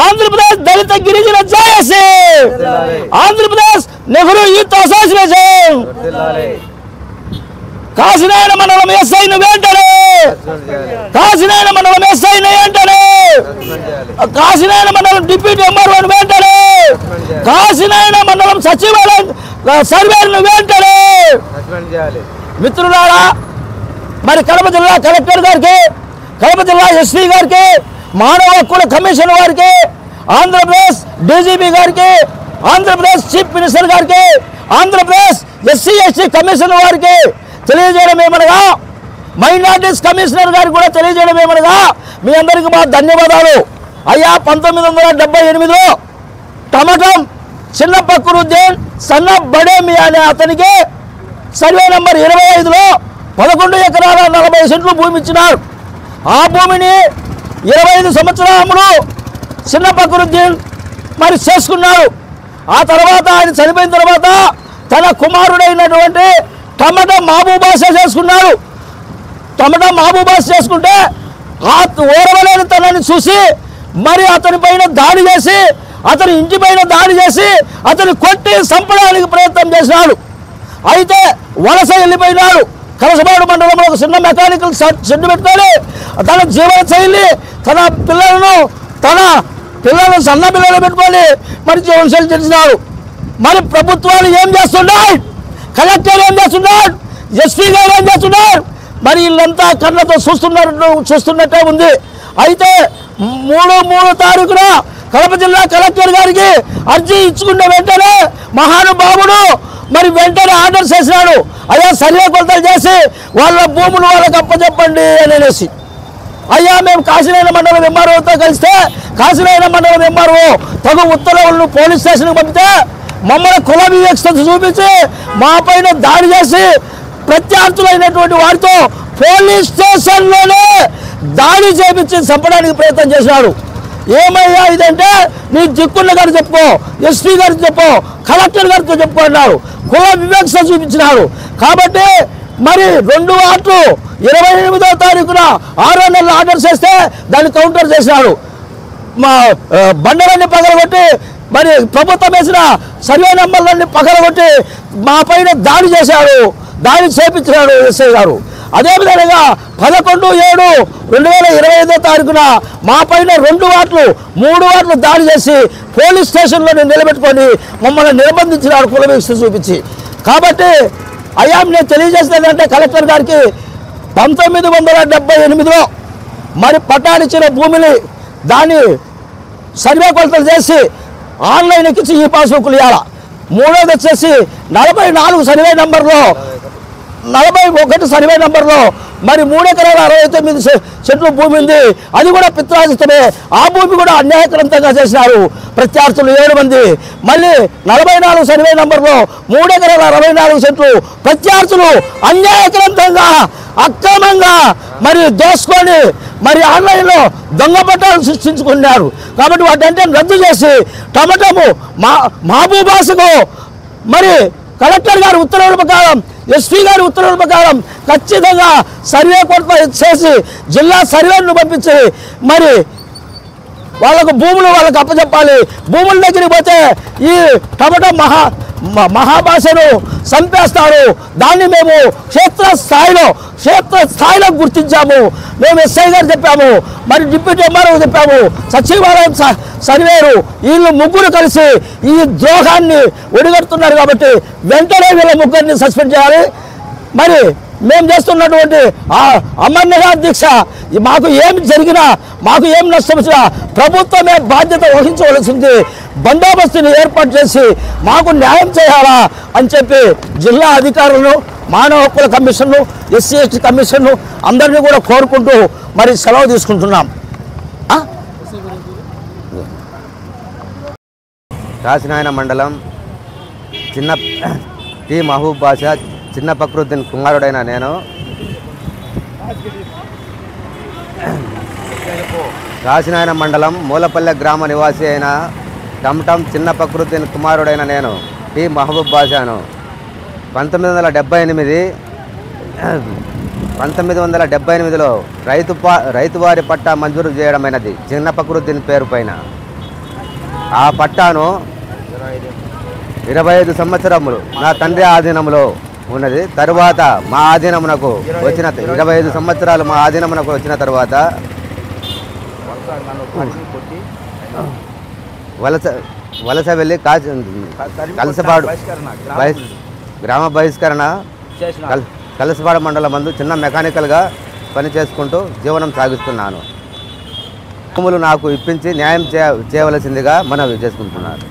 ఆంధ్రప్రదేశ్ దళిత గిరిజన JAC, Andhra Pradesh Nehru youth association, Kasinayana మండలం ఎస్ఐను వెంటనే, కాశీనాయన మండలం ఎస్ఐను వెంటనే, కాశీనాయన మండలం డిప్యూటీ ఎంఆర్ఓను వెంటనే, కాశీనాయన మండలం సచివాలయం సర్వేను వెంటనే. మిత్రులారా, మరి కడప జిల్లా కలెక్టర్ గారికి, కడప జిల్లా ఎస్పీ గారికి, మానవ హక్కుల కమిషన్ వారికి, ఆంధ్రప్రదేశ్ డీజీపీ గారికి, ఆంధ్రప్రదేశ్ చీఫ్ మినిస్టర్ గారికి, ఆంధ్రప్రదేశ్ ఎస్సీ ఎస్టీ కమిషన్ వారికి తెలియజేయడం ఏమనగా, మైనార్టీస్ కమిషనర్ గారికి కూడా తెలియజేయడం ఏమనగా, మీ అందరికీ మా ధన్యవాదాలు. అయ్యా 1978లో టమటం చిన్న పక్రుద్దీన్ సన్న బడేమి అనే అతనికి సర్వే నంబర్ 25లో 11 ఎకరాల 40 సెంట్లు భూమి ఇచ్చినారు. ఆ భూమిని 25 సంవత్సరాలు చిన్న పక్రుద్దీన్ మరి చేసుకున్నాడు. ఆ తర్వాత ఆయన చనిపోయిన తర్వాత తన కుమారుడైనటువంటి టమటం మహబూబాషా చేసుకున్నాడు. టమటం మహబూబాషా చేసుకుంటే ఆ ఓరవలేని తనని చూసి మరి అతని పైన దాడి చేసి, అతని ఇంటి పైన దాడి చేసి అతని కొట్టి చంపడానికి ప్రయత్నం చేసినాడు. అయితే వలస వెళ్ళిపోయినాడు. కలసబాడు మండలంలో ఒక చిన్న మెకానికల్ షెడ్ పెట్టుకొని తన జీవన శైలి, తన పిల్లలను సన్న పిల్లలు పెట్టుకొని మరి జీవన శైలి చేసినాడు. మరి ప్రభుత్వాలు ఏం చేస్తున్నాయి, కలెక్టర్ ఏం చేస్తున్నాడు, ఎస్పీ గారు ఏం చేస్తున్నారు, మరి వీళ్ళంతా కళ్ళతో చూస్తున్నట్టే ఉంది. అయితే 3 తారీఖున కడప జిల్లా కలెక్టర్ గారికి అర్జీ ఇచ్చుకున్న వెంటనే మహానుభావుడు మరి వెంటనే ఆర్డర్ చేసినాడు. అయ్యా సర్వే కొలతలు చేసి వాళ్ళ భూములు వాళ్ళకి అప్పచెప్పండి అని అనేసి. అయ్యా మేము కాశీనాయన మండలం ఎంఆర్ఓతో కలిస్తే కాశీనాయన మండలం ఎంఆర్ఓ తగు ఉత్తర్వులను పోలీస్ స్టేషన్కి పంపితే మమ్మల్ని కుల వివక్షత చూపించి మా పైన దాడి చేసి ప్రత్యర్థులైనటువంటి వారితో పోలీస్ స్టేషన్లోనే దాడి చేపించి చంపడానికి ప్రయత్నం చేశాడు. ఏమయ్యా ఇదంటే నీ దిక్కున్న గారు చెప్పుకో, ఎస్పీ గారికి చెప్పో, కలెక్టర్ గారితో చెప్పుకో అన్నారు. కుల వివక్ష చూపించినాడు. కాబట్టి మరి 2 వార్డులు 28వ తారీఖున 6వ నెలలో ఆర్డర్ చేస్తే దాన్ని కౌంటర్ చేసినాడు. మా బండలన్నీ పగలగొట్టి మరి ప్రభుత్వం వేసిన సర్వే నంబర్లన్నీ పగలగొట్టి మా పైన దాడి చేశాడు, దాడి చేపించినాడు ఎస్ఐ గారు. అదేవిధంగా 11/7/2025 తారీఖున మా పైన 2 వార్డులు 3 వార్డులు దాడి చేసి పోలీస్ స్టేషన్లోనే నిలబెట్టుకొని మమ్మల్ని నిర్బంధించినాడు కుల వివక్ష చూపించి. కాబట్టి అయ్యా నేను తెలియజేసేదంటే కలెక్టర్ గారికి 1978లో మరి పట్టాలిచ్చిన భూమిని దాన్ని సర్వే కొలతలు చేసి ఆన్లైన్ ఎక్కించి ఈ పాస్బుక్లు ఇవ్వాలి. 3వది వచ్చేసి 44 సర్వే నంబర్లో 41 సర్వే నంబర్లో మరి 3 ఎకరాల 69 సెంట్లు భూమి ఉంది. అది కూడా పిత్రాజితమే. ఆ భూమి కూడా అన్యాయకరంతంగా చేసినారు ప్రత్యర్థులు 7 మంది. మళ్ళీ 44 సర్వే నంబర్లో 3 ఎకరాల 64 సెంట్లు ప్రత్యర్థులు అన్యాయకరంతంగా అక్రమంగా మరి దోసుకొని మరి ఆన్లైన్లో దొంగ పట్టాలు సృష్టించుకున్నారు. కాబట్టి వాటంటే రద్దు చేసి టమటము మహబూబాషకు మరి కలెక్టర్ గారి ఉత్తర్వుల ప్రకారం, ఎస్పీ గారి ఉత్తర్వుల ప్రకారం ఖచ్చితంగా సర్వే కొరత చేసి జిల్లా సర్వేను పంపించి మరి వాళ్ళకు భూములు వాళ్ళకి అప్పచెప్పాలి. భూముల దగ్గరికి పోతే ఈ టమటం మహాభాషను చంపేస్తారు. దాన్ని మేము క్షేత్రస్థాయిలో గుర్తించాము. మేము ఎస్ఐ గారు చెప్పాము, మరి డిప్యూటీ ఎంఆర్ఓ చెప్పాము, సచివాలయం సర్వేరు వీళ్ళు 3 కలిసి ఈ ద్రోహాన్ని ఒడిగడుతున్నారు. కాబట్టి వెంటనే వీళ్ళ 3 సస్పెండ్ చేయాలి. మరి మేము చేస్తున్నటువంటి అమరనాథ దీక్ష మాకు ఏం జరిగినా, మాకు ఏం నష్టం వచ్చినా ప్రభుత్వమే బాధ్యత వహించవలసింది. బందోబస్తుని ఏర్పాటు చేసి మాకు న్యాయం చేయాలా అని చెప్పి జిల్లా అధికారులను, మానవ హక్కుల కమిషన్ను, ఎస్సీ ఎస్టీ కమిషన్ను అందరినీ కూడా కోరుకుంటూ మరి సెలవు తీసుకుంటున్నాం. కాశీనాయన మండలం టి మహబూబాషా చిన్న ఫక్రుద్దీన్ కుమారుడైన నేను కాశీనాయన మండలం మూలపల్లె గ్రామ నివాసి అయిన టమటం చిన్న ఫక్రుద్దీన్ కుమారుడైన నేను టి మహబూబాషాను 1978 1978లో రైతువారి పట్టా మంజూరు చేయడమైనది చిన్న ఫక్రుద్దీన్ పేరు పైన. ఆ పట్టాను 25 సంవత్సరములు నా తండ్రి ఆధీనంలో ఉన్నది. తరువాత మా ఆధీనమునకు వచ్చిన 25 సంవత్సరాలు మా ఆధీనమునకు వచ్చిన తర్వాత వలస వెళ్ళి కలసపాడు గ్రామ బహిష్కరణ కలసపాడు మండలం మందు చిన్న మెకానికల్గా పనిచేసుకుంటూ జీవనం సాగిస్తున్నాను. భూములు నాకు ఇప్పించి న్యాయం చేయవలసిందిగా మనవి చేసుకుంటున్నారు.